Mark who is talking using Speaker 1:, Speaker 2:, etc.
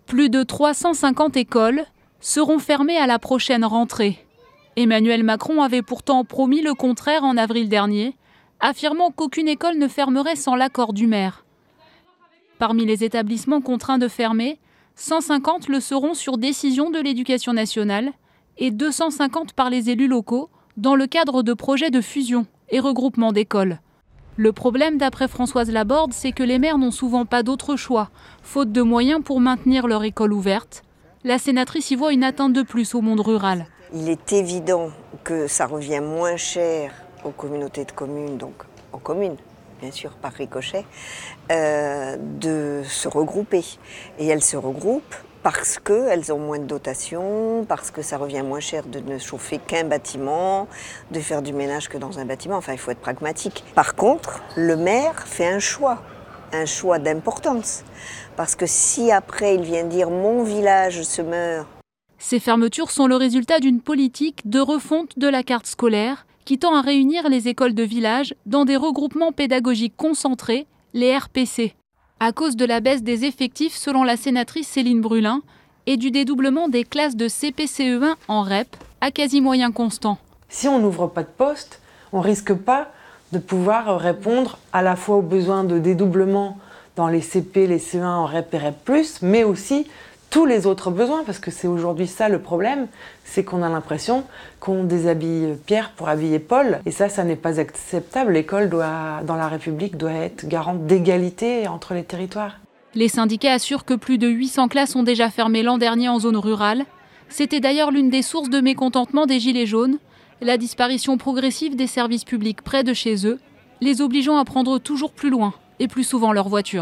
Speaker 1: Plus de 350 écoles seront fermées à la prochaine rentrée. Emmanuel Macron avait pourtant promis le contraire en avril dernier, affirmant qu'aucune école ne fermerait sans l'accord du maire. Parmi les établissements contraints de fermer, 150 le seront sur décision de l'Éducation nationale et 250 par les élus locaux dans le cadre de projets de fusion et regroupement d'écoles. Le problème, d'après Françoise Laborde, c'est que les maires n'ont souvent pas d'autre choix, faute de moyens pour maintenir leur école ouverte. La sénatrice y voit une atteinte de plus au monde rural.
Speaker 2: Il est évident que ça revient moins cher aux communautés de communes, donc aux communes, bien sûr, par ricochet, de se regrouper. Et elles se regroupent parce qu'elles ont moins de dotation, parce que ça revient moins cher de ne chauffer qu'un bâtiment, de faire du ménage que dans un bâtiment. Enfin, il faut être pragmatique. Par contre, le maire fait un choix d'importance. Parce que si après il vient dire « mon village se meurt »,
Speaker 1: ces fermetures sont le résultat d'une politique de refonte de la carte scolaire qui tend à réunir les écoles de village dans des regroupements pédagogiques concentrés, les RPC. À cause de la baisse des effectifs, selon la sénatrice Céline Brulin, et du dédoublement des classes de CP-CE1 en REP à quasi moyen constant.
Speaker 3: Si on n'ouvre pas de poste, on risque pas de pouvoir répondre à la fois aux besoins de dédoublement dans les CP, les CE1 en REP et REP+, mais aussi tous les autres besoins, parce que c'est aujourd'hui ça le problème, c'est qu'on a l'impression qu'on déshabille Pierre pour habiller Paul, et ça n'est pas acceptable. L'école dans la République doit être garante d'égalité entre les territoires.
Speaker 1: Les syndicats assurent que plus de 800 classes ont déjà fermé l'an dernier en zone rurale. C'était d'ailleurs l'une des sources de mécontentement des Gilets jaunes, la disparition progressive des services publics près de chez eux, les obligeant à prendre toujours plus loin et plus souvent leur voiture.